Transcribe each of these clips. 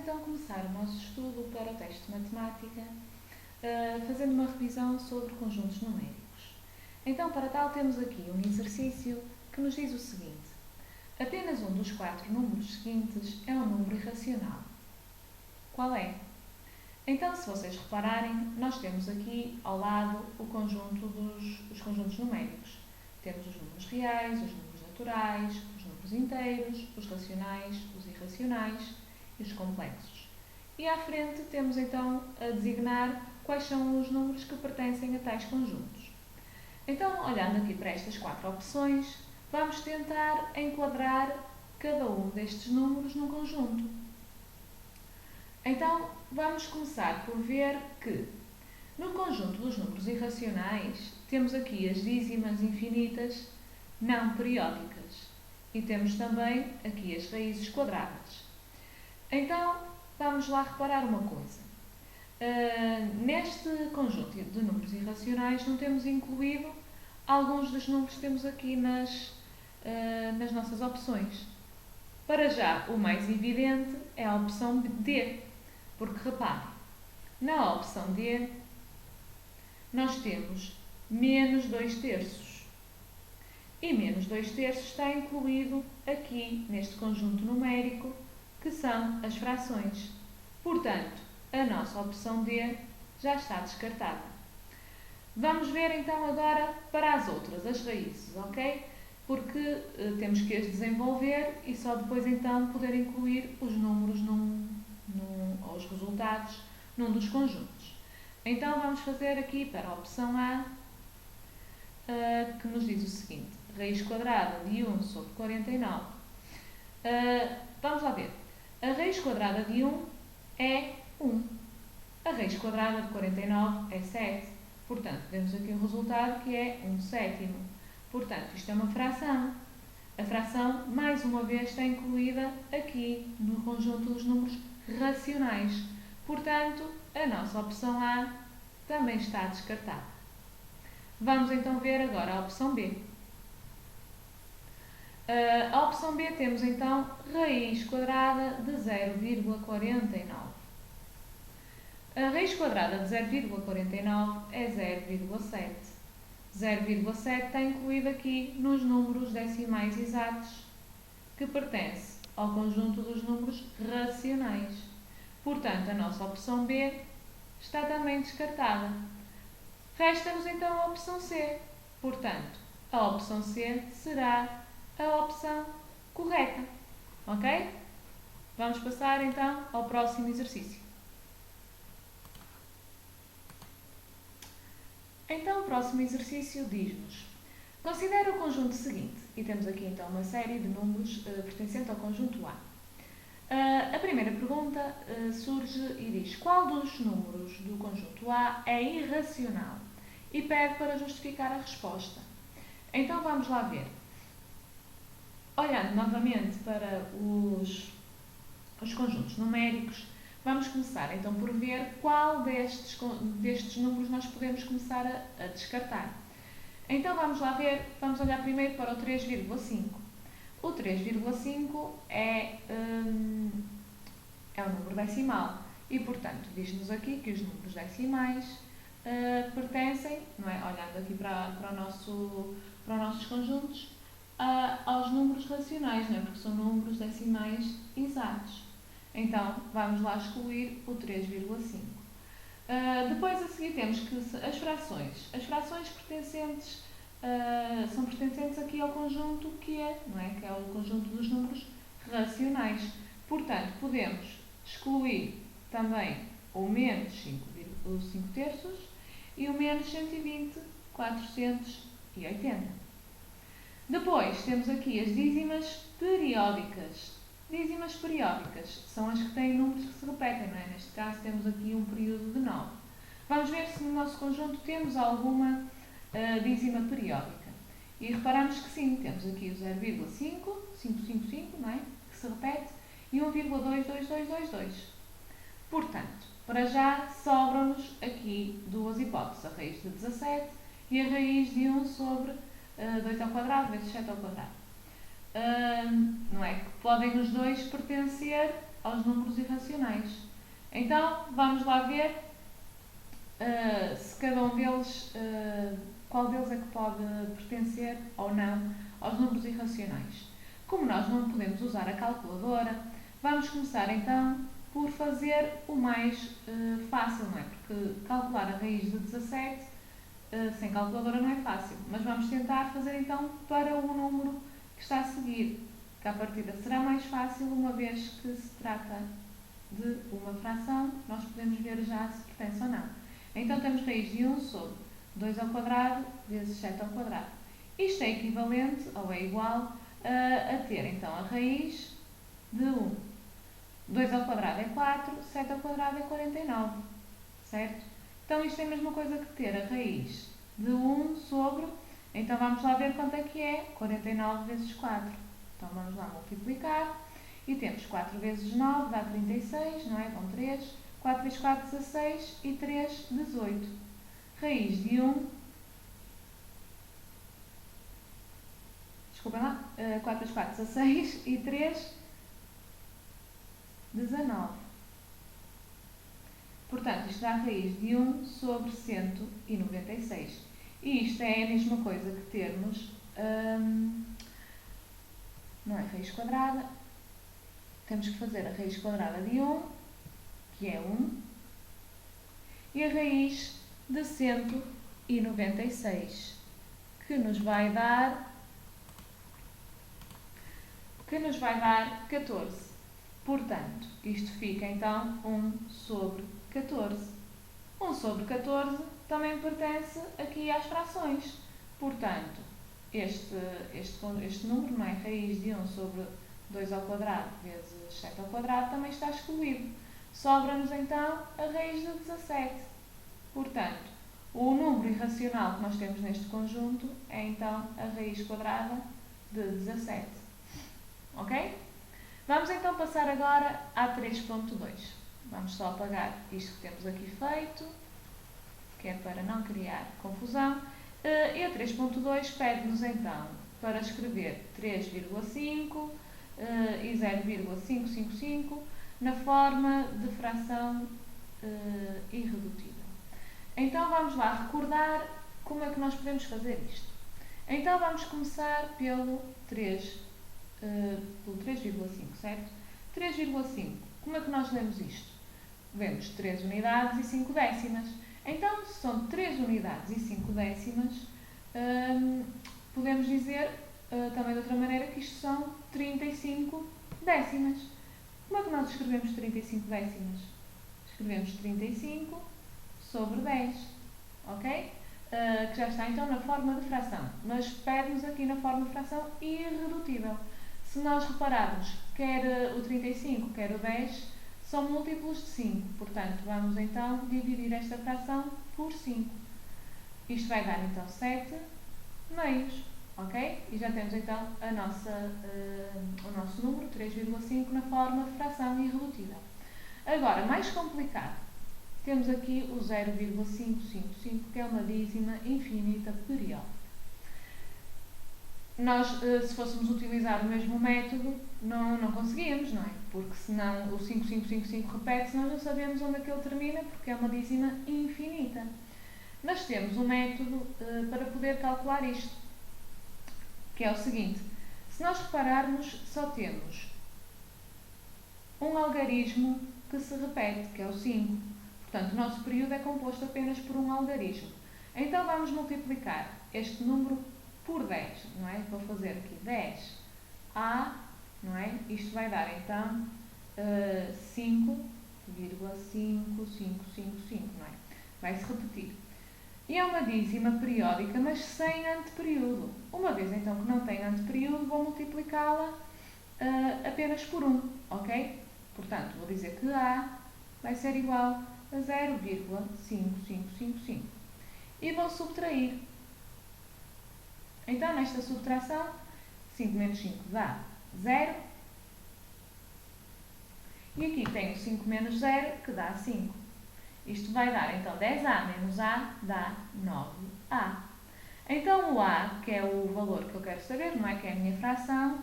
então começar o nosso estudo para o teste de matemática, fazendo uma revisão sobre conjuntos numéricos. Então, para tal, temos aqui um exercício que nos diz o seguinte: apenas um dos 4 números seguintes é um número irracional. Qual é? Então, se vocês repararem, nós temos aqui ao lado o conjunto dos conjuntos numéricos. Temos os números reais, os números naturais, os números inteiros, os racionais, os irracionais e os complexos. E à frente temos então a designar quais são os números que pertencem a tais conjuntos. Então, olhando aqui para estas 4 opções, vamos tentar enquadrar cada um destes números num conjunto. Então, vamos começar por ver que no conjunto dos números irracionais temos aqui as dízimas infinitas não periódicas e temos também aqui as raízes quadradas. Então, vamos lá reparar uma coisa. Neste conjunto de números irracionais não temos incluído alguns dos números que temos aqui nas nossas opções. Para já, o mais evidente é a opção D, porque reparem, na opção D nós temos menos 2/3. E menos 2/3 está incluído aqui neste conjunto numérico, que são as frações. Portanto, a nossa opção D já está descartada. Vamos ver então agora para as outras, as raízes, ok? Porque temos que as desenvolver e só depois então poder incluir os números ou os resultados num dos conjuntos. Então vamos fazer aqui para a opção A, que nos diz o seguinte: raiz quadrada de 1 sobre 49. Vamos lá ver. A raiz quadrada de 1 é 1. A raiz quadrada de 49 é 7. Portanto, temos aqui um resultado que é 1/7. Portanto, isto é uma fração. A fração, mais uma vez, está incluída aqui no conjunto dos números racionais. Portanto, a nossa opção A também está descartada. Vamos então ver agora a opção B. A opção B temos então raiz quadrada de 0,49. A raiz quadrada de 0,49 é 0,7. 0,7 está incluído aqui nos números decimais exatos, que pertence ao conjunto dos números racionais. Portanto, a nossa opção B está também descartada. Resta-nos então a opção C. Portanto, a opção C será a opção correta. Ok? Vamos passar então ao próximo exercício. Então, o próximo exercício diz-nos: considera o conjunto seguinte. E temos aqui então uma série de números pertencentes ao conjunto A. A primeira pergunta surge e diz: qual dos números do conjunto A é irracional? E pede para justificar a resposta. Então vamos lá ver. Olhando novamente para os conjuntos numéricos, vamos começar então por ver qual destes números nós podemos começar a descartar. Então vamos lá ver, vamos olhar primeiro para o 3,5. O 3,5 é um número decimal e, portanto, diz-nos aqui que os números decimais pertencem, não é? Olhando aqui para os nossos conjuntos, aos números racionais, não é? Porque são números decimais exatos. Então, vamos lá excluir o 3,5. Depois, a seguir, temos que as frações. As frações são pertencentes aqui ao conjunto que é o conjunto dos números racionais. Portanto, podemos excluir também o menos 5/3 e o menos 120/480. Depois, temos aqui as dízimas periódicas. Dízimas periódicas são as que têm números que se repetem, não é? Neste caso, temos aqui um período de 9. Vamos ver se no nosso conjunto temos alguma dízima periódica. E reparamos que sim, temos aqui o 0,555, não é? Que se repete, e 1,22222. Portanto, para já, sobram-nos aqui duas hipóteses, a raiz de 17 e a raiz de 1 sobre 2 ao quadrado vezes 7 ao quadrado. não é? Que podem os dois pertencer aos números irracionais. Então, vamos lá ver se cada um deles, qual deles é que pode pertencer ou não aos números irracionais. Como nós não podemos usar a calculadora, vamos começar então por fazer o mais fácil, não é? Porque calcular a raiz de 17 sem calculadora não é fácil, mas vamos tentar fazer então para o número que está a seguir, que à partida será mais fácil, uma vez que se trata de uma fração, nós podemos ver já se pertence ou não. Então temos raiz de 1 sobre 2 ao quadrado vezes 7 ao quadrado. Isto é equivalente, ou é igual, a ter então a raiz de 1. 2 ao quadrado é 4, 7 ao quadrado é 49, certo? Então isto é a mesma coisa que ter a raiz de 1 sobre, então vamos lá ver quanto é que é, 49 vezes 4. Então vamos lá multiplicar, e temos 4 vezes 9 dá 36, não é? Dão 3, 4 vezes 4, 16 e 3, 18. Raiz de 1, desculpem lá, 4 vezes 4, 16 e 3, 19. Portanto, isto dá a raiz de 1 sobre 196. E isto é a mesma coisa que termos, não é raiz quadrada, temos que fazer a raiz quadrada de 1, que é 1, e a raiz de 196, que nos vai dar 14. Portanto, isto fica então 1 sobre 14. 1 sobre 14 também pertence aqui às frações. Portanto, este número, não é? Raiz de 1 sobre 2 ao quadrado vezes 7 ao quadrado também está excluído. Sobra-nos então a raiz de 17. Portanto, o número irracional que nós temos neste conjunto é então a raiz quadrada de 17. Ok? Vamos então passar agora a 3.2. Vamos só apagar isto que temos aqui feito, que é para não criar confusão. E a 3.2 pede-nos então para escrever 3,5 e 0,555 na forma de fração irredutível. Então vamos lá recordar como é que nós podemos fazer isto. Então vamos começar pelo 3,5, certo? 3,5. Como é que nós lemos isto? Vemos 3 unidades e 5 décimas. Então, se são 3 unidades e 5 décimas, podemos dizer também de outra maneira que isto são 35 décimas. Como é que nós escrevemos 35 décimas? Escrevemos 35 sobre 10, ok? Que já está então na forma de fração, mas pede-nos aqui na forma de fração irredutível. Se nós repararmos, quer o 35, quer o 10, são múltiplos de 5, portanto, vamos então dividir esta fração por 5. Isto vai dar então 7 meios, ok? E já temos então o nosso número, 3,5, na forma de fração irredutível. Agora, mais complicado, temos aqui o 0,555, que é uma dízima infinita periódica. Nós, se fôssemos utilizar o mesmo método, não conseguíamos, não é? Porque senão o 5555 repete-se, nós não sabemos onde é que ele termina, porque é uma dízima infinita. Nós temos um método para poder calcular isto, que é o seguinte: se nós repararmos, só temos um algarismo que se repete, que é o 5. Portanto, o nosso período é composto apenas por um algarismo. Então, vamos multiplicar este número por 10, não é? Vou fazer aqui 10A, não é? Isto vai dar, então, 5,5555, não é? Vai-se repetir. E é uma dízima periódica, mas sem anteperíodo. Uma vez, então, que não tem anteperíodo, vou multiplicá-la apenas por 1, ok? Portanto, vou dizer que A vai ser igual a 0,5555. E vou subtrair. Então, nesta subtração, 5 menos 5 dá 0. E aqui tenho 5 menos 0, que dá 5. Isto vai dar, então, 10A menos A dá 9A. Então, o A, que é o valor que eu quero saber, não é? Que é a minha fração,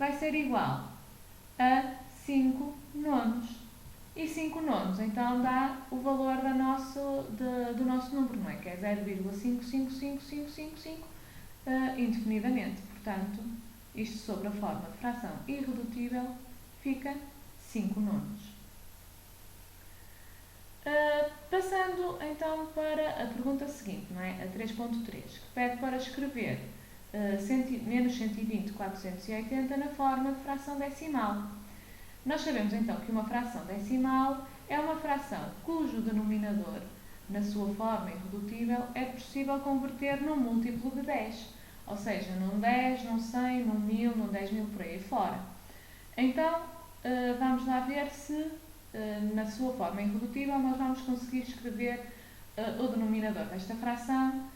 vai ser igual a 5 nonos. E 5 nonos, então, dá o valor do nosso número, não é? Que é 0,555555 indefinidamente. Portanto, isto sobre a forma de fração irredutível fica 5 nonos. Passando então para a pergunta seguinte, não é? A 3.3, que pede para escrever menos 120/480 na forma de fração decimal. Nós sabemos então que uma fração decimal é uma fração cujo denominador, na sua forma irredutível, é possível converter num múltiplo de 10, ou seja, num 10, num 100, num 1000, num 10.000, por aí fora. Então, vamos lá ver se, na sua forma irredutível, nós vamos conseguir escrever o denominador desta fração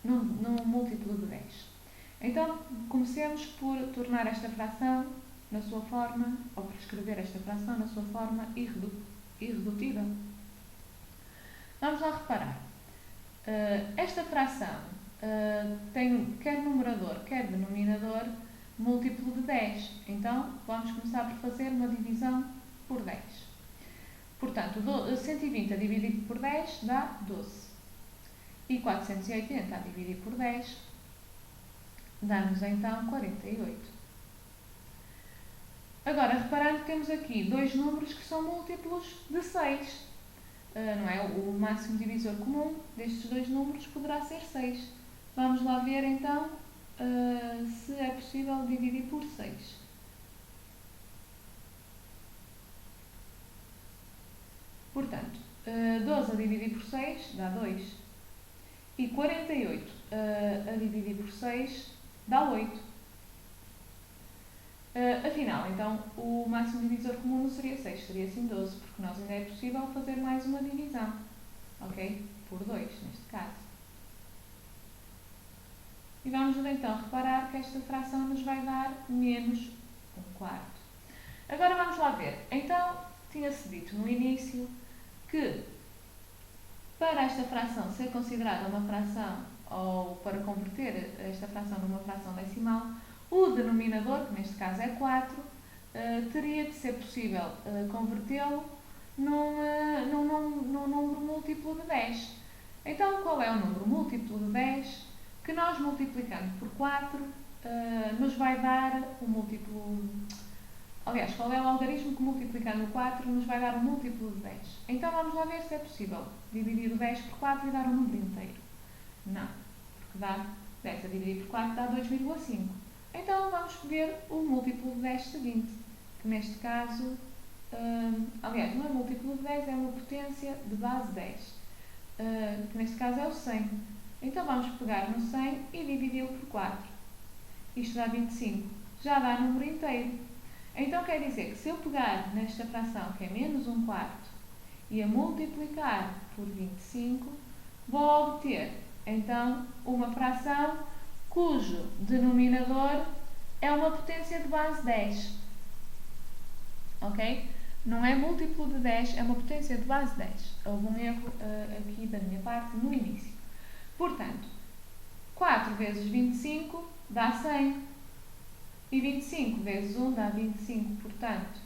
num múltiplo de 10. Então, comecemos por tornar esta fração na sua forma, ou por escrever esta fração na sua forma irredutível. Vamos lá reparar. Esta fração tem quer numerador, quer denominador, múltiplo de 10. Então, vamos começar por fazer uma divisão por 10. Portanto, 120 a dividir por 10 dá 12. E 480 a dividir por 10 dá-nos então 48. Agora, reparando que temos aqui dois números que são múltiplos de 6. Não é? O máximo divisor comum destes dois números poderá ser 6. Vamos lá ver então se é possível dividir por 6. Portanto, 12 a dividir por 6 dá 2. E 48 a dividir por 6 dá 8. Afinal, então, o máximo divisor comum não seria 6, seria sim 12, porque nós ainda é possível fazer mais uma divisão, ok? Por 2, neste caso. E vamos então reparar que esta fração nos vai dar menos 1/4. Agora vamos lá ver. Então, tinha-se dito no início que para esta fração ser considerada uma fração, ou para converter esta fração numa fração decimal, o denominador, que neste caso é 4, teria de ser possível convertê-lo num número múltiplo de 10. Então, qual é o número múltiplo de 10 que nós multiplicando por 4 nos vai dar o múltiplo... Aliás, qual é o algarismo que multiplicando 4 nos vai dar um múltiplo de 10? Então, vamos lá ver se é possível dividir o 10 por 4 e dar um número inteiro. Não, porque dá 10 a dividir por 4 dá 2,5. Então, vamos ver o múltiplo de 10 seguinte, que neste caso, aliás, não é múltiplo de 10, é uma potência de base 10, que neste caso é o 100. Então, vamos pegar no 100 e dividi-lo por 4. Isto dá 25. Já dá número inteiro. Então, quer dizer que se eu pegar nesta fração, que é menos 1/4, e a multiplicar por 25, vou obter, então, uma fração cujo denominador é uma potência de base 10. Ok? Não é múltiplo de 10, é uma potência de base 10. Houve um erro aqui da minha parte no início. Portanto, 4 vezes 25 dá 100. E 25 vezes 1 dá 25. Portanto,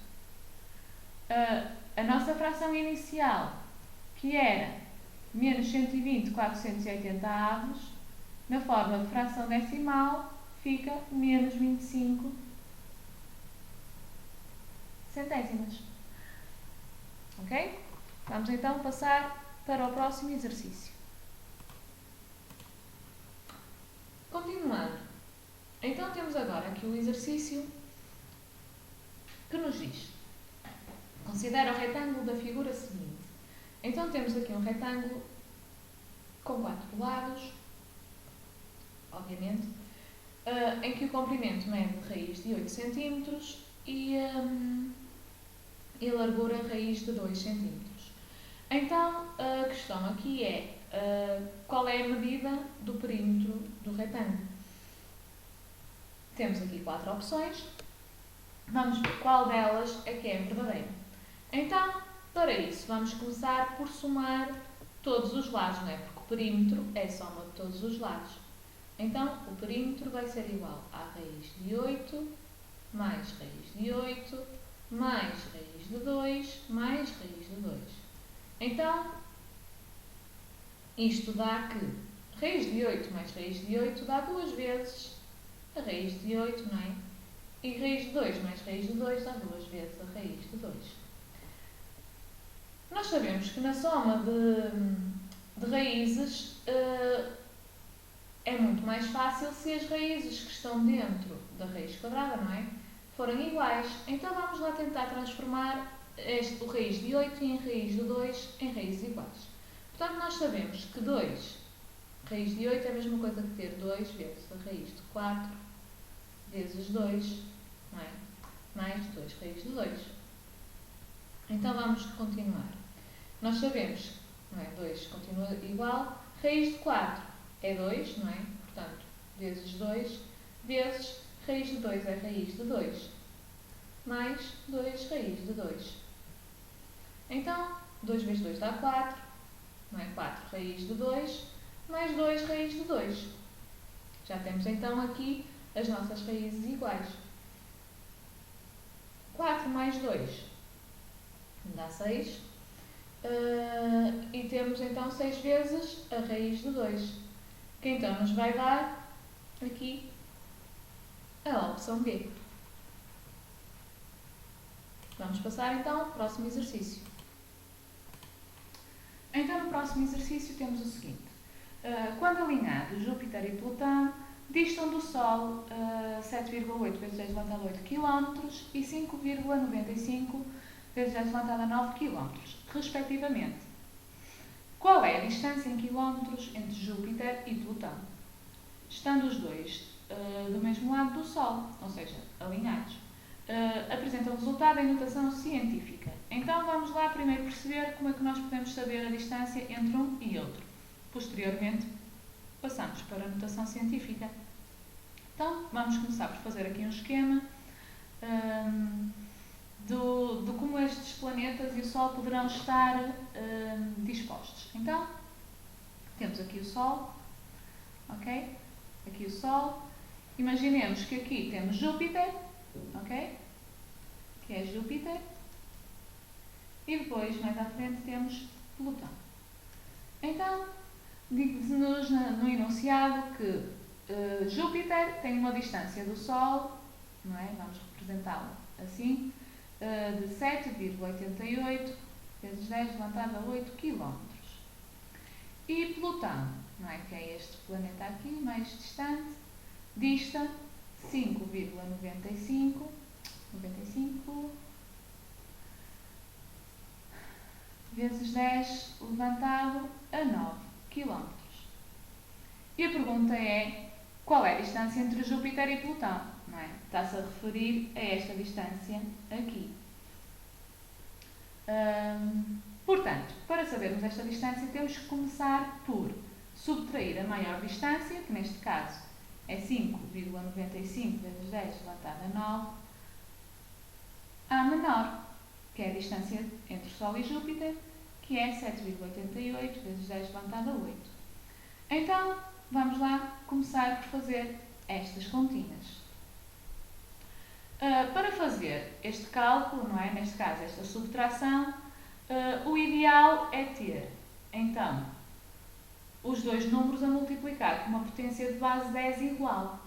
a nossa fração inicial, que era menos 120/480 avos, na forma de fração decimal, fica menos 25 centésimas. Ok? Vamos então passar para o próximo exercício. Continuando. Então temos agora aqui o exercício que nos diz: considera o retângulo da figura seguinte. Então temos aqui um retângulo com 4 lados, obviamente, em que o comprimento mede raiz de 8 cm e largura raiz de 2 cm. Então, a questão aqui é qual é a medida do perímetro do retângulo. Temos aqui 4 opções. Vamos ver qual delas é que é verdadeira. Então, para isso, vamos começar por somar todos os lados, não é? Porque o perímetro é a soma de todos os lados. Então, o perímetro vai ser igual à raiz de 8, mais raiz de 8, mais raiz de 2, mais raiz de 2. Então, isto dá que raiz de 8 mais raiz de 8 dá 2 vezes a raiz de 8, não é? E raiz de 2 mais raiz de 2 dá 2 vezes a raiz de 2. Nós sabemos que na soma de raízes é muito mais fácil se as raízes que estão dentro da raiz quadrada, não é? Forem iguais. Então vamos lá tentar transformar o raiz de 8 em raiz de 2 em raízes iguais. Portanto, nós sabemos que 2 raiz de 8 é a mesma coisa que ter 2 vezes a raiz de 4 vezes 2, não é? Mais 2 raiz de 2. Então vamos continuar. Nós sabemos, não é? 2 continua igual. Raiz de 4 é 2, não é? Portanto, vezes 2, vezes raiz de 2 é raiz de 2, mais 2 raiz de 2. Então, 2 vezes 2 dá 4, não é? 4 raiz de 2, mais 2 raiz de 2. Já temos então aqui as nossas raízes iguais. 4 mais 2 dá 6. E temos então 6 vezes a raiz de 2, que então nos vai dar aqui a opção B. Vamos passar então ao próximo exercício. Então no próximo exercício temos o seguinte. Quando alinhados Júpiter e Plutão distam do Sol 7,8 vezes 10 elevado a 8 km e 5,95 vezes 10 elevado a 9 km, respectivamente. Qual é a distância em quilómetros entre Júpiter e Plutão? Estando os dois do mesmo lado do Sol, ou seja, alinhados. Apresenta o resultado em notação científica. Então vamos lá primeiro perceber como é que nós podemos saber a distância entre um e outro. Posteriormente, passamos para a notação científica. Então, vamos começar por fazer aqui um esquema de como estes planetas e o Sol poderão estar dispostos. Então, temos aqui o Sol, ok? Aqui o Sol. Imaginemos que aqui temos Júpiter, ok? Que é Júpiter. E depois, mais à frente, temos Plutão. Então, diz-nos no enunciado que Júpiter tem uma distância do Sol, não é? Vamos representá-lo assim, de 7,88 vezes 10 elevado a 8 km. E Plutão, não é? Que é este planeta aqui, mais distante, dista 5,95 vezes 10 levantado a 9 km. E a pergunta é, qual é a distância entre Júpiter e Plutão? Não é? Está-se a referir a esta distância aqui. Portanto, para sabermos esta distância, temos que começar por subtrair a maior distância, que neste caso é 5,95 vezes 10 elevado a 9, à menor, que é a distância entre o Sol e Júpiter, que é 7,88 vezes 10 elevado a 8. Então, vamos lá começar por fazer estas continhas. Para fazer este cálculo, não é? Neste caso, esta subtração, o ideal é ter, então, os dois números a multiplicar com uma potência de base 10 igual.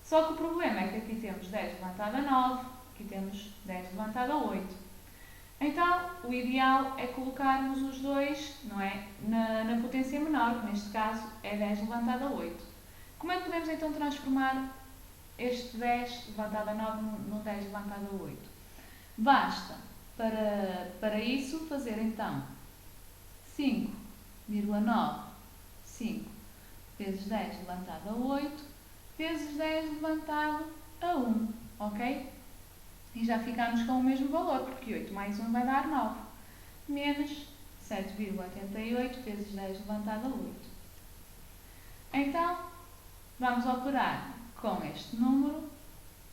Só que o problema é que aqui temos 10 levantado a 9, aqui temos 10 levantado a 8. Então, o ideal é colocarmos os dois, não é, na potência menor, que neste caso é 10 levantado a 8. Como é que podemos então transformar este 10 levantado a 9 no 10 levantado a 8? Basta, para isso, fazer então 5,95 vezes 10 levantado a 8 vezes 10 levantado a 1, ok? E já ficamos com o mesmo valor, porque 8 mais 1 vai dar 9, menos 7,88 vezes 10 levantado a 8. Então, vamos operar com este número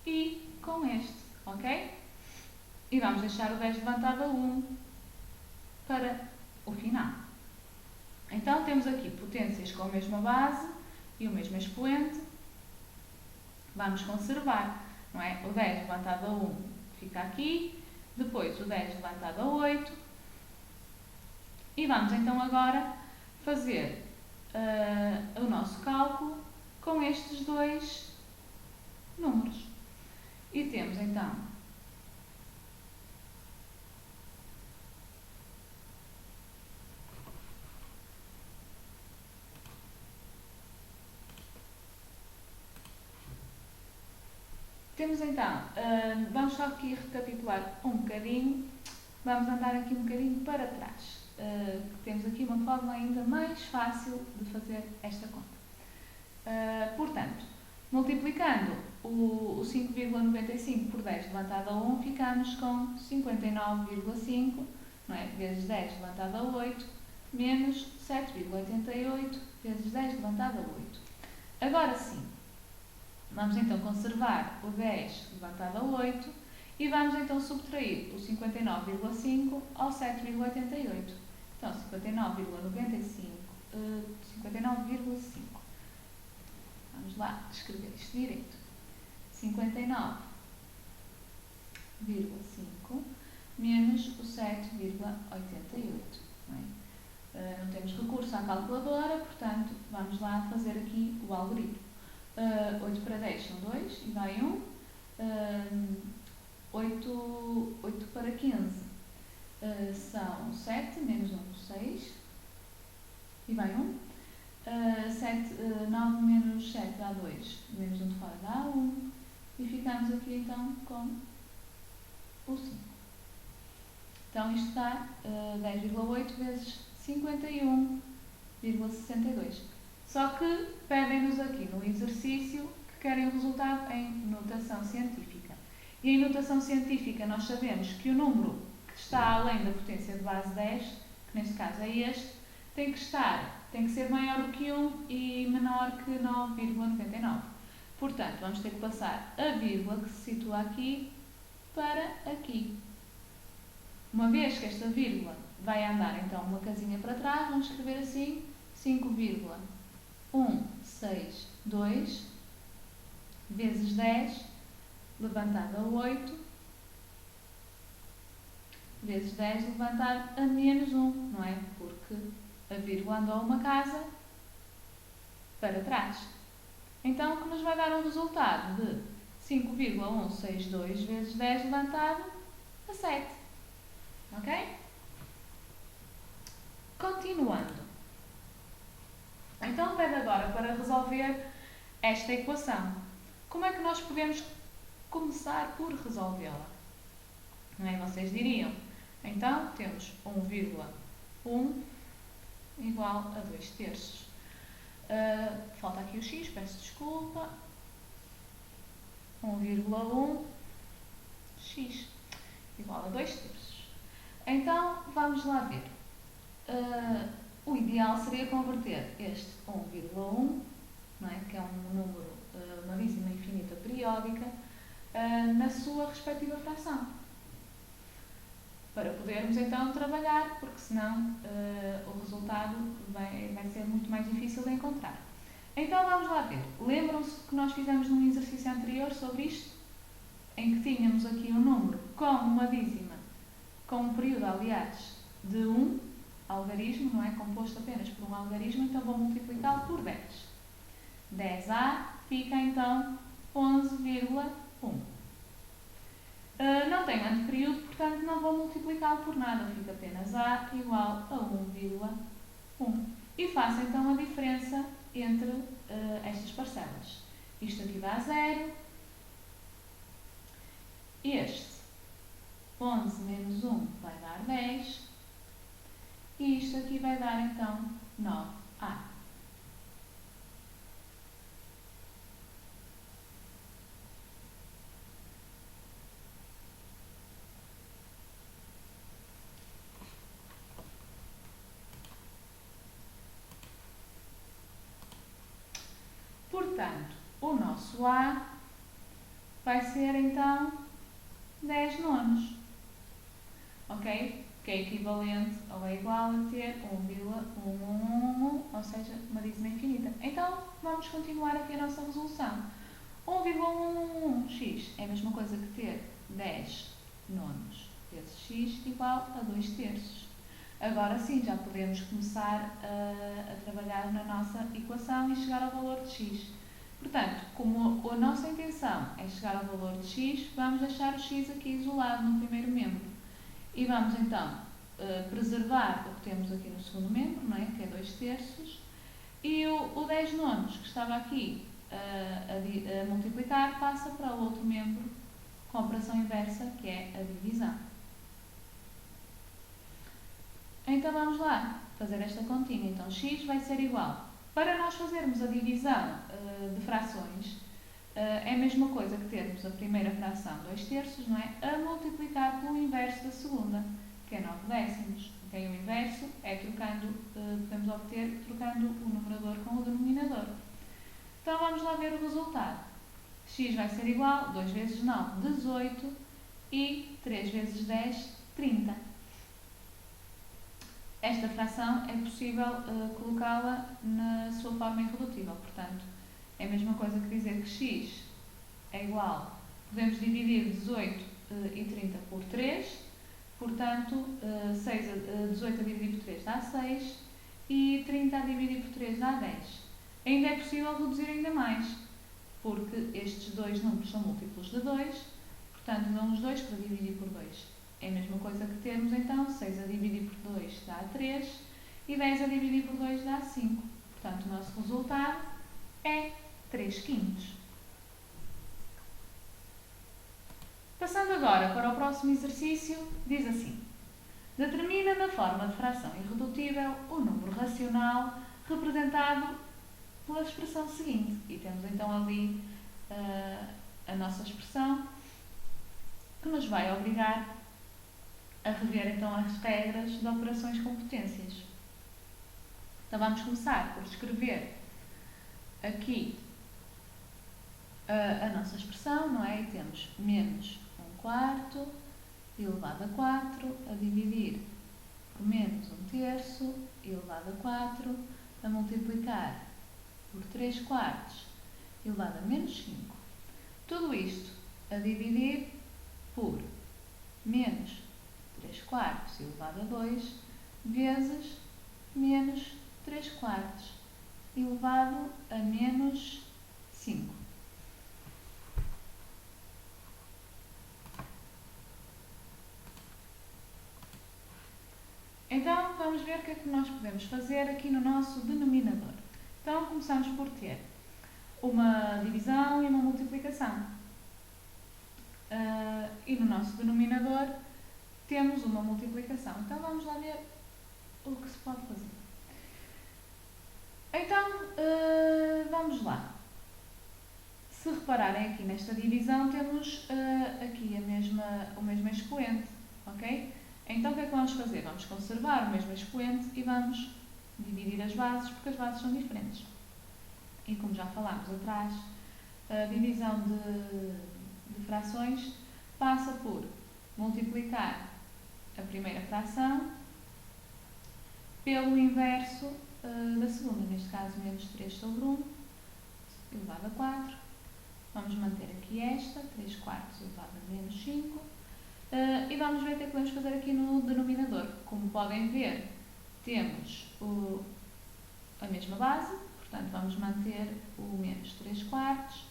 e com este, ok? E vamos deixar o 10 levantado a 1 para o final. Então, temos aqui potências com a mesma base e o mesmo expoente, vamos conservar, não é? O 10 levantado a 1 fica aqui, depois o 10 levantado a 8, e vamos então agora fazer o nosso cálculo com estes dois números. E temos então vamos só aqui recapitular um bocadinho, vamos andar aqui um bocadinho para trás. Temos aqui uma forma ainda mais fácil de fazer esta conta. Portanto, multiplicando o 5,95 por 10 levantado a 1, ficamos com 59,5, não é? Vezes 10 levantado a 8, menos 7,88 vezes 10 levantado a 8. Agora sim, vamos então conservar o 10 levantado a 8 e vamos então subtrair o 59,5 ao 7,88. Então, 59,5. Vamos lá escrever isto direito. 59,5 menos o 7,88. Não temos recurso à calculadora, portanto, vamos lá fazer aqui o algoritmo. 8 para 10 são 2 e vai 1. 8 para 15 são 7, menos 1, 6 e vai 1. 9 menos 7 dá 2, menos 1 de fora dá 1 e ficamos aqui então com o 5. Então isto dá 10,8 vezes 51,62. Só que pedem-nos aqui no exercício que querem o resultado em notação científica. E em notação científica nós sabemos que o número que está além da potência de base 10, que neste caso é este, tem que ser maior do que 1 e menor que 9,99. Portanto, vamos ter que passar a vírgula que se situa aqui para aqui. Uma vez que esta vírgula vai andar então uma casinha para trás, vamos escrever assim 5,162 vezes 10 levantado a 8 vezes 10 levantado a menos 1, não é? Porque a vírgula andou uma casa para trás. Então, o que nos vai dar um resultado de 5,162 vezes 10 levantado a 7. Ok? Continuando. Então, pede agora para resolver esta equação. Como é que nós podemos começar por resolvê-la? Não é? Vocês diriam, então, temos 1,1 igual a 2 terços. Falta aqui o x, peço desculpa. 1,1 x igual a 2 terços. Então, vamos lá ver. O ideal seria converter este 1,1, não é? Que é um número, uma dízima infinita periódica, na sua respectiva fração. Para podermos então trabalhar, porque senão o resultado vai ser muito mais difícil de encontrar. Então vamos lá ver. Lembram-se que nós fizemos num exercício anterior sobre isto? Em que tínhamos aqui um número com uma dízima, com um período, aliás, de 1 algarismo, não é? Composto apenas por um algarismo, então vou multiplicá-lo por 10. 10a fica então 11,1. Não tem anteperíodo, portanto não vou multiplicá-lo por nada, fica apenas a igual a 1,1. E faço então a diferença entre estas parcelas. Isto aqui dá 0. Este 11 menos 1 vai dar 10. E isto aqui vai dar então 9a. Portanto, o nosso A vai ser então 10 nonos. Ok? Que é equivalente ou é igual a ter 1,111, ou seja, uma dízima infinita. Então, vamos continuar aqui a nossa resolução. 1,111x é a mesma coisa que ter 10 nonos vezes x igual a 2 terços. Agora sim, já podemos começar a trabalhar na nossa equação e chegar ao valor de x. Portanto, como a nossa intenção é chegar ao valor de x, vamos deixar o x aqui isolado no primeiro membro. E vamos então preservar o que temos aqui no segundo membro, não é? Que é 2 terços. E o 10 nonos, que estava aqui a multiplicar, passa para o outro membro com a operação inversa, que é a divisão. Então vamos lá fazer esta continha. Então x vai ser igual. Para nós fazermos a divisão de frações, é a mesma coisa que termos a primeira fração 2 terços, não é? A multiplicar pelo inverso da segunda, que é 9 décimos. Okay? O inverso é podemos obter trocando o numerador com o denominador. Então vamos lá ver o resultado. X vai ser igual a 2 vezes 9, 18 e 3 vezes 10, 30. Esta fração é possível colocá-la na sua forma irredutível. Portanto, é a mesma coisa que dizer que x é igual, podemos dividir 18 e 30 por 3, portanto, 18 a dividir por 3 dá 6 e 30 a dividir por 3 dá 10. Ainda é possível reduzir ainda mais, porque estes dois números são múltiplos de 2, portanto, damos 2 para dividir por 2. É a mesma coisa que termos, então, 6 a dividir por 2 dá 3 e 10 a dividir por 2 dá 5. Portanto, o nosso resultado é 3 quintos. Passando agora para o próximo exercício, diz assim: determina na forma de fração irredutível o número racional representado pela expressão seguinte. E temos então ali a nossa expressão que nos vai obrigar a rever então as regras de operações com potências. Então vamos começar por escrever aqui a nossa expressão, não é? E temos menos 1/4 elevado a 4 a dividir por menos 1/3 elevado a 4 a multiplicar por 3/4 elevado a menos 5. Tudo isto a dividir por menos 3/4 elevado a 2 vezes menos 3/4 elevado a menos 5. Então, vamos ver o que é que nós podemos fazer aqui no nosso denominador. Então, começamos por ter uma divisão e uma multiplicação. E no nosso denominador temos uma multiplicação. Então, vamos lá ver o que se pode fazer. Então, vamos lá. Se repararem aqui nesta divisão, temos aqui o mesmo expoente, ok? Então, o que é que vamos fazer? Vamos conservar o mesmo expoente e vamos dividir as bases, porque as bases são diferentes. E como já falámos atrás, a divisão de frações passa por multiplicar a primeira fração pelo inverso da segunda, neste caso menos 3 sobre 1 elevado a 4. Vamos manter aqui esta, 3/4 elevado a menos 5. E vamos ver o que é que podemos fazer aqui no denominador. Como podem ver, temos a mesma base, portanto vamos manter o menos 3/4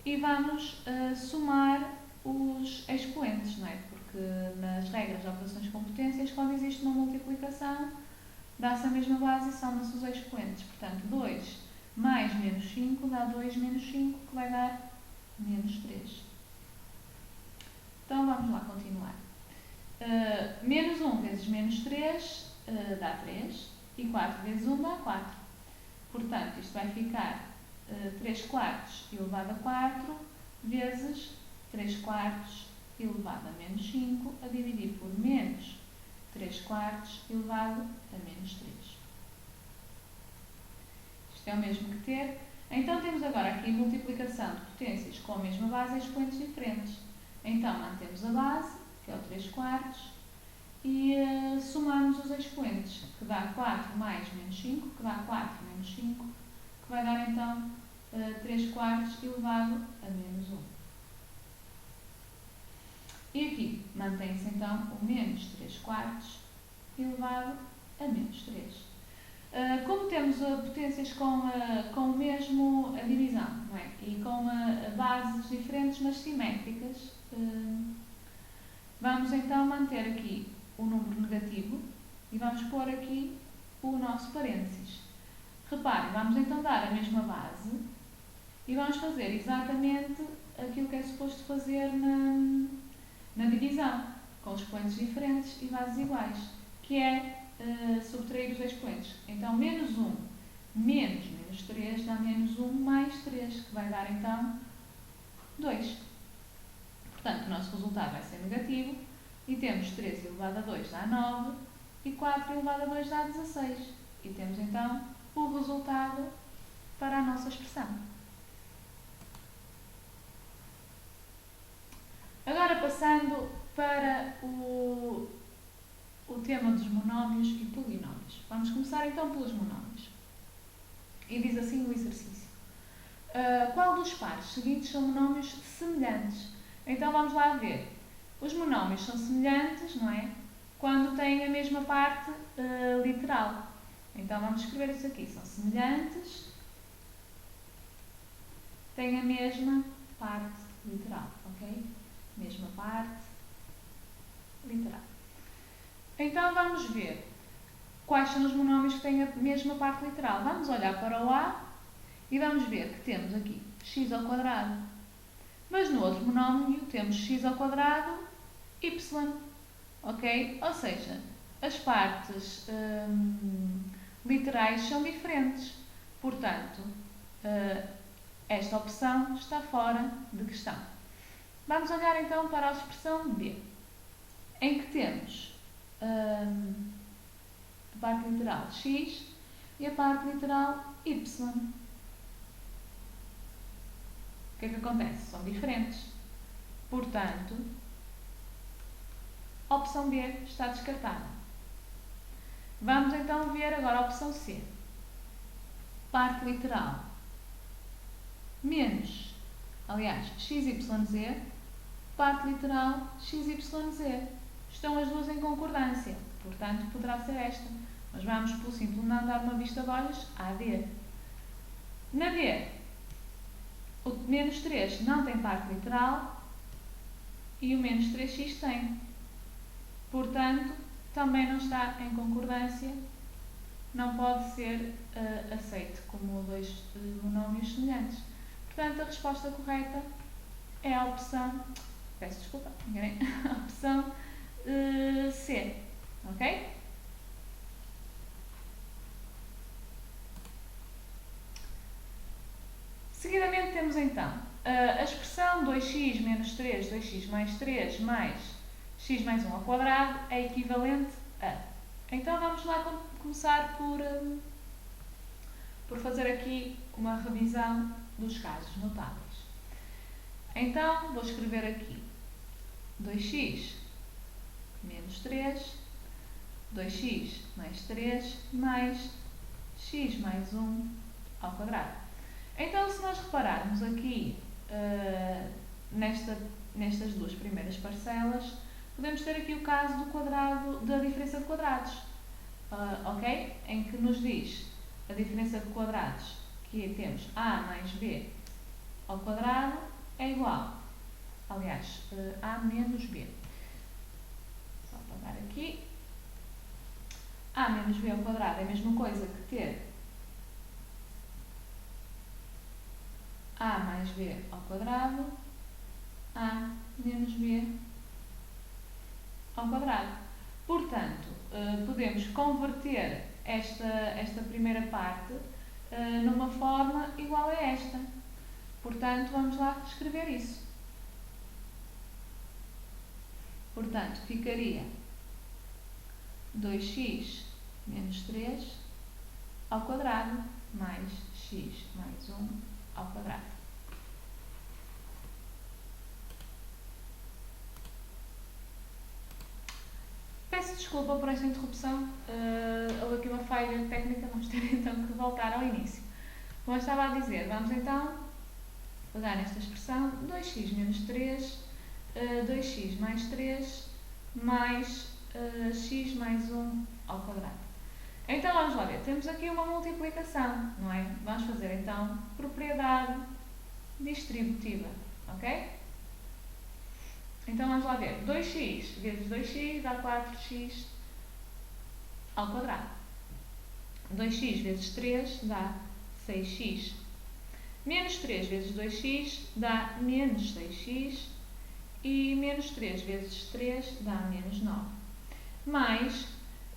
e vamos somar os expoentes, não é? Porque nas regras de operações com potências, quando existe uma multiplicação, dá-se a mesma base e soma-se os expoentes. Portanto, 2 mais menos 5 dá 2 menos 5, que vai dar menos 3. Então, vamos lá continuar. Menos 1 vezes menos 3 dá 3 e 4 vezes 1 dá 4. Portanto, isto vai ficar 3/4 elevado a 4 vezes 3/4 elevado a menos 5 a dividir por menos 3/4 elevado a menos 3. Isto é o mesmo que ter. Então, temos agora aqui multiplicação de potências com a mesma base e expoentes diferentes. Então, mantemos a base, que é o 3/4, e somamos os expoentes, que dá 4 mais menos 5, que dá 4 menos 5, que vai dar então 3 quartos elevado a menos 1. E aqui mantém-se então o menos 3 quartos elevado a menos 3. Como temos potências com o mesmo a divisão, não é? E com bases diferentes, mas simétricas, vamos então manter aqui o número negativo e vamos pôr aqui o nosso parênteses. Reparem, vamos então dar a mesma base e vamos fazer exatamente aquilo que é suposto fazer na divisão, com expoentes diferentes e bases iguais, que é subtrair os expoentes. Então, menos 1 menos 3 dá menos 1 mais 3, que vai dar então 2. Portanto, o nosso resultado vai ser negativo e temos 3 elevado a 2 dá 9 e 4 elevado a 2 dá 16. E temos então o resultado para a nossa expressão. Agora passando para o tema dos monómios e polinómios. Vamos começar então pelos monómios. E diz assim o exercício. Qual dos pares seguintes são monómios semelhantes? Então vamos lá ver. Os monómios são semelhantes, não é? Quando têm a mesma parte literal. Então vamos escrever isso aqui. São semelhantes, têm a mesma parte literal, ok? Mesma parte literal. Então vamos ver quais são os monómios que têm a mesma parte literal. Vamos olhar para o A e vamos ver que temos aqui x ao quadrado. Mas no outro monómio temos x ao quadrado y. Ok? Ou seja, as partes literais são diferentes. Portanto, esta opção está fora de questão. Vamos olhar então para a expressão B, em que temos a parte literal x e a parte literal y. O que é que acontece? São diferentes. Portanto, a opção B está descartada. Vamos então ver agora a opção C. Parte literal menos, aliás, xyz, parte literal xyz. Estão as duas em concordância, portanto poderá ser esta. Mas vamos, pelo simples não dar uma vista de olhos, à D. Na D, o menos 3 não tem parte literal e o menos 3x tem. Portanto, também não está em concordância, não pode ser aceito como dois monómios semelhantes. Portanto, a resposta correta é a opção, peço desculpa, enganei, a opção C, ok? Seguidamente temos então a expressão 2x menos 3, 2x mais 3 mais x mais 1 ao quadrado é equivalente a. Então vamos lá começar por fazer aqui uma revisão dos casos notáveis. Então vou escrever aqui 2x menos 3, 2x mais 3 mais x mais 1 ao quadrado. Então, se nós repararmos aqui nestas duas primeiras parcelas, podemos ter aqui o caso do quadrado, da diferença de quadrados, ok? Em que nos diz a diferença de quadrados, que temos a mais b ao quadrado é igual, aliás, a menos b. Só apagar aqui. A menos b ao quadrado é a mesma coisa que ter a mais b ao quadrado, a menos b ao quadrado. Portanto, podemos converter esta primeira parte numa forma igual a esta. Portanto, vamos lá escrever isso. Portanto, ficaria 2x menos 3 ao quadrado mais x mais 1 ao quadrado. Peço desculpa por esta interrupção, houve aqui uma falha técnica, vamos ter então que voltar ao início. Como eu estava a dizer, vamos então pegar nesta expressão 2x menos 3, 2x mais 3, mais x mais 1 ao quadrado. Então vamos lá ver, temos aqui uma multiplicação, não é? Vamos fazer então propriedade distributiva, ok? Então vamos lá ver, 2x vezes 2x dá 4x ao quadrado. 2x vezes 3 dá 6x. Menos 3 vezes 2x dá menos 6x. E menos 3 vezes 3 dá menos 9. Mais,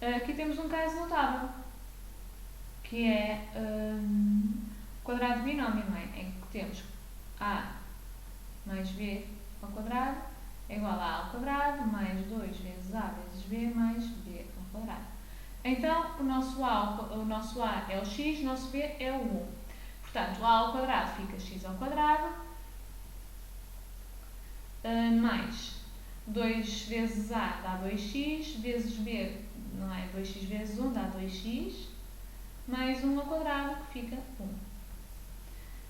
aqui temos um caso notável, que é o quadrado de binómio, não é? Em que temos a mais b ao quadrado é igual a ao quadrado mais 2 vezes a vezes b mais b ao quadrado. Então, o nosso a é o x, o nosso b é o 1. Portanto, o a ao quadrado fica x ao quadrado, mais 2 vezes a dá 2x, vezes b, não é? 2x vezes 1 dá 2x, mais 1 ao quadrado, que fica 1.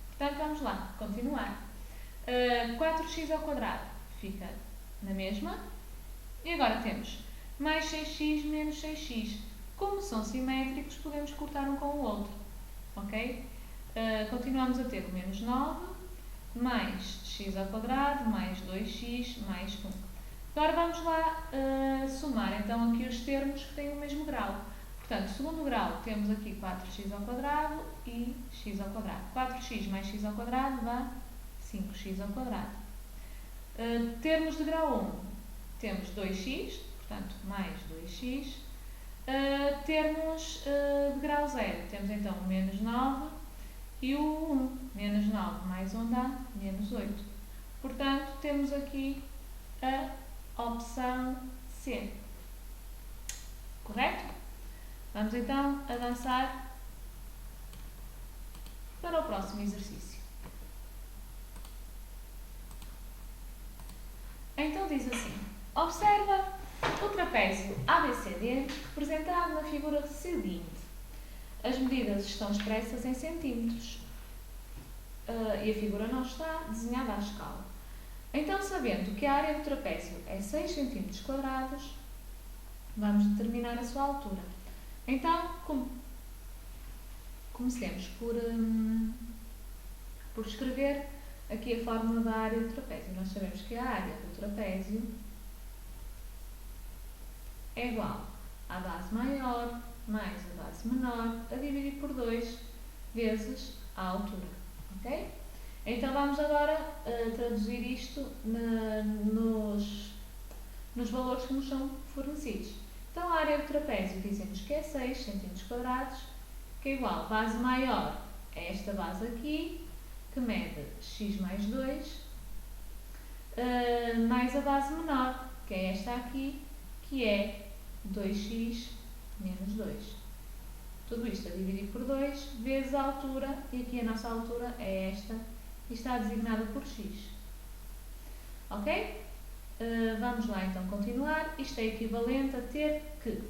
Portanto, vamos lá, continuar. 4x ao quadrado fica na mesma. E agora temos mais 6x menos 6x. Como são simétricos, podemos cortar um com o outro. Ok? Continuamos a ter o menos 9, mais x ao quadrado, mais 2x, mais 1. Agora vamos lá somar então aqui os termos que têm o mesmo grau. Portanto, segundo grau temos aqui 4x ao quadrado e x ao quadrado. 4x mais x ao quadrado dá 5x ao quadrado. Termos de grau 1, temos 2x, portanto, mais 2x. Termos de grau 0, temos então o menos 9 e o 1. Menos 9 mais 1 dá menos 8. Portanto, temos aqui a opção C. Correto? Vamos então avançar para o próximo exercício. Então diz assim: observa o trapézio ABCD representado na figura seguinte. As medidas estão expressas em centímetros e a figura não está desenhada à escala. Então, sabendo que a área do trapézio é 6 cm quadrados, vamos determinar a sua altura. Então, comecemos por escrever aqui a fórmula da área do trapézio. Nós sabemos que a área do trapézio é igual à base maior mais a base menor a dividir por 2 vezes a altura. Ok? Então vamos agora traduzir isto nos valores que nos são fornecidos. Então a área do trapézio dizemos que é 6 cm quadrados, que é igual a base maior a esta base aqui, que mede x mais 2, mais a base menor, que é esta aqui, que é 2x menos 2. Tudo isto a dividir por 2 vezes a altura, e aqui a nossa altura é esta, e está designada por x. Ok? Vamos lá então continuar. Isto é equivalente a ter que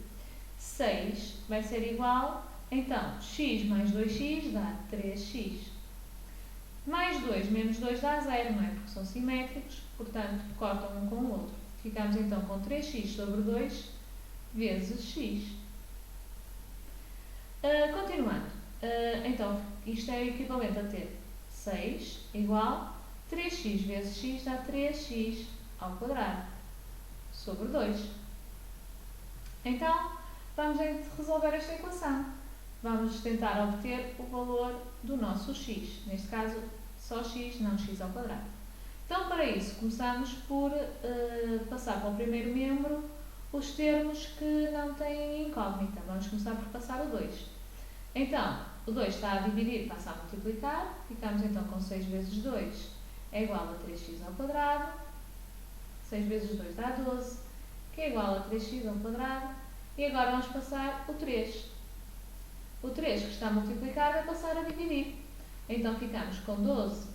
6 vai ser igual, então, x mais 2x dá 3x. Mais 2 menos 2 dá 0, não é? Porque são simétricos, portanto, cortam um com o outro. Ficamos então com 3x sobre 2 vezes x. Continuando. Então, isto é equivalente a ter 6 igual 3x vezes x dá 3x ao quadrado sobre 2. Então, vamos resolver esta equação. Vamos tentar obter o valor do nosso x. Neste caso, só x, não x ao quadrado. Então, para isso, começamos por passar para o primeiro membro os termos que não têm incógnita. Vamos começar por passar o 2. Então, o 2 está a dividir, passa a multiplicar. Ficamos então com 6 vezes 2 é igual a 3x ao quadrado. 6 vezes 2 dá 12, que é igual a 3x ao quadrado. E agora vamos passar o 3. O 3 que está a multiplicar vai passar a dividir. Então, ficamos com 12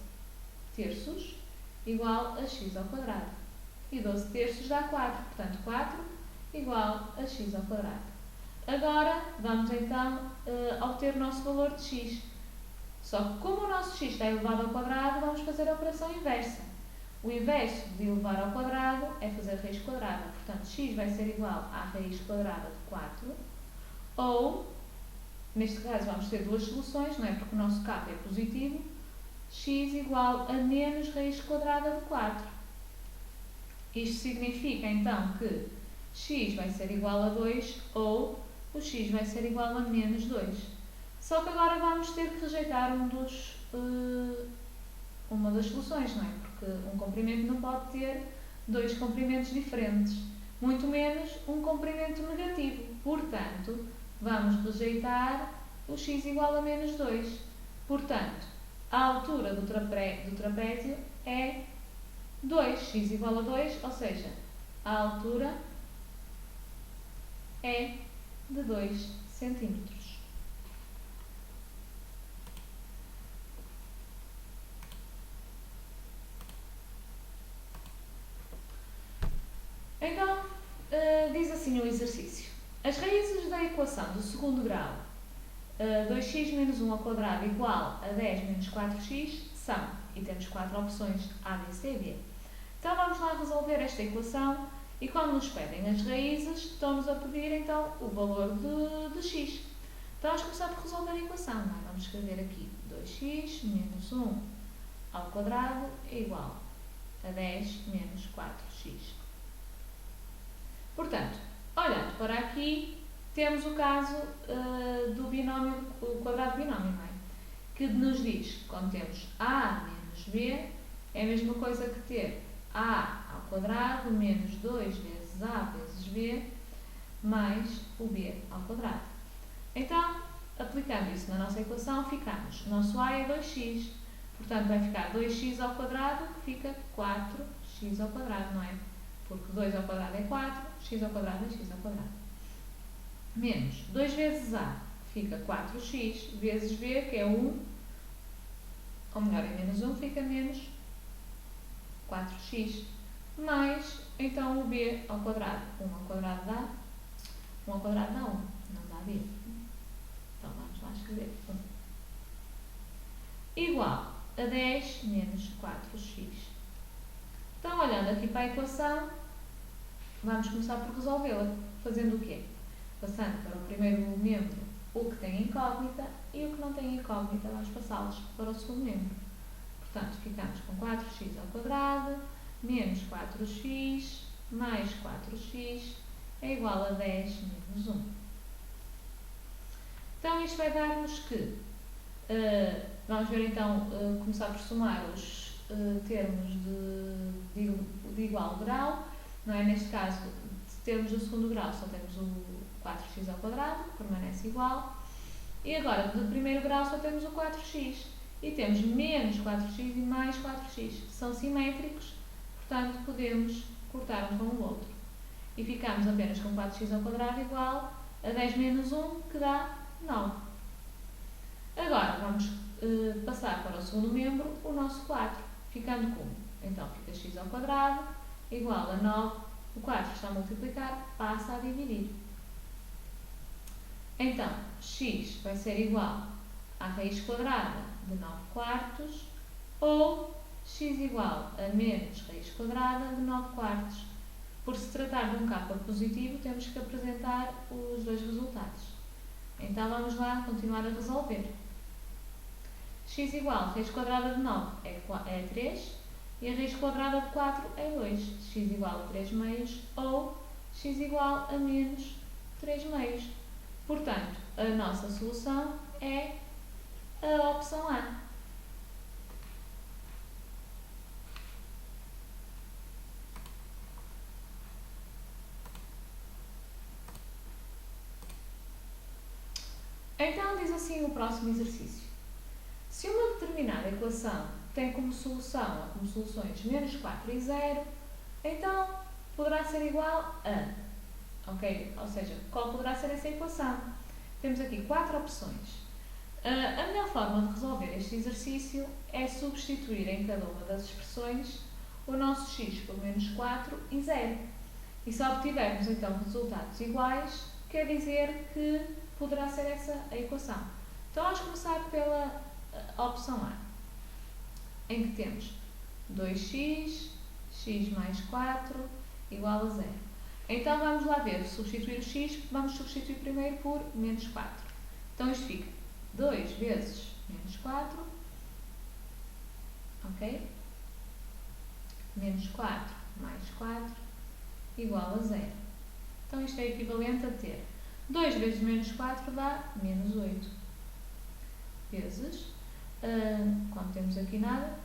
terços igual a x ao quadrado. E 12 terços dá 4, portanto 4 igual a x ao quadrado. Agora, vamos então obter o nosso valor de x. Só que como o nosso x está elevado ao quadrado, vamos fazer a operação inversa. O inverso de elevar ao quadrado é fazer raiz quadrada. Portanto, x vai ser igual à raiz quadrada de 4, ou, neste caso, vamos ter duas soluções, não é? Porque o nosso k é positivo, x igual a menos raiz quadrada de 4. Isto significa, então, que x vai ser igual a 2, ou o x vai ser igual a menos 2. Só que agora vamos ter que rejeitar uma das soluções, não é? Porque um comprimento não pode ter dois comprimentos diferentes, muito menos um comprimento negativo. Portanto, vamos rejeitar o x igual a menos 2. Portanto, a altura do trapézio é 2, x igual a 2, ou seja, a altura é de 2 centímetros. Então, diz assim o exercício. As raízes da equação do segundo grau 2x menos 1 ao quadrado igual a 10 menos 4x são, e temos 4 opções A, B, C e D. Então vamos lá resolver esta equação e quando nos pedem as raízes, estão-nos a pedir então o valor de x. Então vamos começar por resolver a equação. Não é? Vamos escrever aqui 2x menos 1 ao quadrado é igual a 10 menos 4x. Portanto, olhando para aqui, temos o caso do binómio, o quadrado binómio, não é? Que nos diz que quando temos a menos b, é a mesma coisa que ter a ao quadrado menos 2 vezes a vezes b mais o b ao quadrado. Então, aplicando isso na nossa equação, ficamos, o nosso a é 2x, portanto vai ficar 2x ao quadrado, que fica 4x ao quadrado, não é? Porque 2 ao quadrado é 4, x ao quadrado é x ao quadrado. Menos 2 vezes a, fica 4x, vezes b, que é 1, ou melhor, é menos 1, fica menos 4x, mais, então, o b ao quadrado. 1 ao quadrado dá 1 ao quadrado dá 1, não dá b. Então, vamos lá escrever 1. Igual a 10 menos 4x. Então, olhando aqui para a equação, vamos começar por resolvê-la. Fazendo o quê? Passando para o primeiro membro o que tem incógnita e o que não tem incógnita, vamos passá-los para o segundo membro. Portanto, ficamos com 4x ao quadrado menos 4x mais 4x é igual a 10 menos 1. Então, isto vai dar-nos que, vamos ver então, começar por somar os termos de igual grau, não é? Neste caso, de termos do segundo grau, só temos o 4x ao quadrado, que permanece igual, e agora, do primeiro grau, só temos o 4x, e temos menos 4x e mais 4x, são simétricos, portanto, podemos cortar um com o outro, e ficamos apenas com 4x ao quadrado igual a 10 menos 1, que dá 9. Agora, vamos passar para o segundo membro, o nosso 4, ficando com, então, fica x ao quadrado igual a 9, o 4 está a multiplicar, passa a dividir. Então, x vai ser igual à raiz quadrada de 9 quartos, ou x igual a menos raiz quadrada de 9 quartos. Por se tratar de um k positivo, temos que apresentar os dois resultados. Então, vamos lá continuar a resolver. X igual a raiz quadrada de 9 é 3 e a raiz quadrada de 4 é 2. X igual a 3 meios ou x igual a menos 3 meios. Portanto, a nossa solução é a opção A. Então, diz assim o próximo exercício. Se uma determinada equação tem como solução ou como soluções menos 4 e 0, então poderá ser igual a, ok? Ou seja, qual poderá ser essa equação? Temos aqui 4 opções. A melhor forma de resolver este exercício é substituir em cada uma das expressões o nosso x por menos 4 e 0. E se obtivermos então resultados iguais, quer dizer que poderá ser essa a equação. Então vamos começar pela a opção A, em que temos 2x, x mais 4 igual a 0. Então vamos lá ver, substituir o x, vamos substituir primeiro por menos 4. Então isto fica 2 vezes menos 4, ok? Menos 4 mais 4 igual a 0. Então isto é equivalente a ter 2 vezes menos 4 dá menos 8. Vezes, quando temos aqui nada,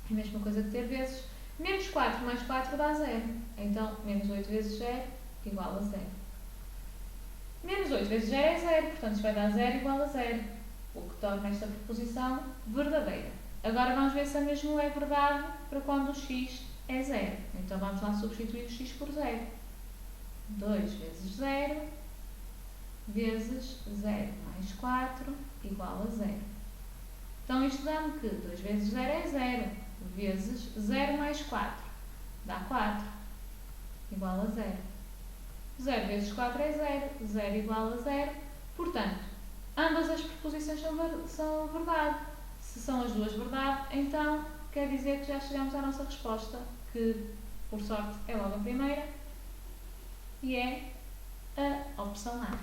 é a mesma coisa que ter vezes. Menos 4 mais 4 dá 0. Então, menos 8 vezes 0 igual a 0. Menos 8 vezes 0 é 0, portanto isto vai dar 0 igual a 0, o que torna esta proposição verdadeira. Agora vamos ver se a mesma é verdade para quando o x é 0. Então vamos lá substituir o x por 0. 2 vezes 0 vezes 0 mais 4 igual a 0. Então isto dá-me que 2 vezes 0 é 0, vezes 0 mais 4 dá 4, igual a 0. 0 vezes 4 é 0, 0 igual a 0. Portanto, ambas as proposições são verdade. Se são as duas verdade, então quer dizer que já chegamos à nossa resposta, que por sorte é logo a primeira, e é a opção A.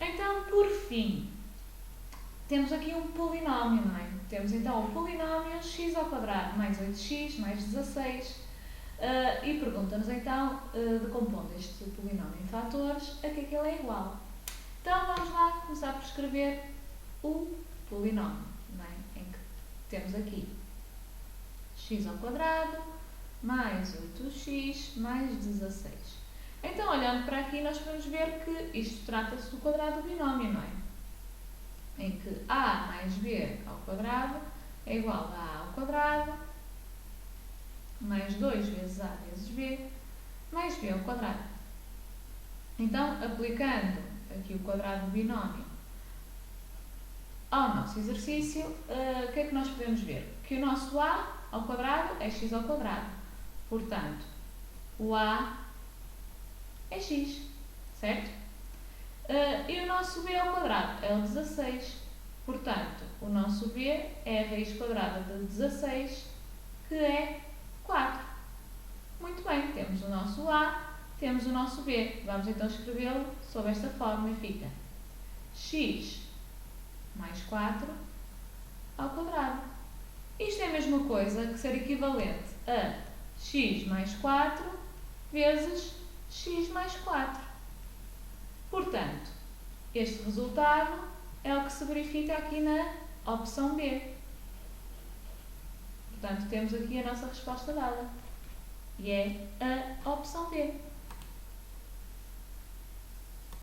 Então, por fim, temos aqui um polinómio, não é? Temos então o polinómio x² mais 8x mais 16 e pergunta-nos então, decompondo este polinómio em fatores, a que é que ele é igual. Então vamos lá começar por escrever o polinómio, não é? Em que temos aqui x² mais 8x mais 16. Então, olhando para aqui, nós podemos ver que isto trata-se do quadrado do binómio, não é? Em que a mais b ao quadrado é igual a a ao quadrado mais 2 vezes a vezes b mais b ao quadrado. Então, aplicando aqui o quadrado do binómio ao nosso exercício, o que é que nós podemos ver? Que o nosso a ao quadrado é x ao quadrado. Portanto, o a é x, certo? E o nosso b ao quadrado é o 16. Portanto, o nosso b é a raiz quadrada de 16, que é 4. Muito bem, temos o nosso a, temos o nosso b. Vamos então escrevê-lo sob esta forma e fica x mais 4 ao quadrado. Isto é a mesma coisa que ser equivalente a x mais 4 vezes x mais 4. Portanto, este resultado é o que se verifica aqui na opção B. Portanto, temos aqui a nossa resposta dada. E é a opção B.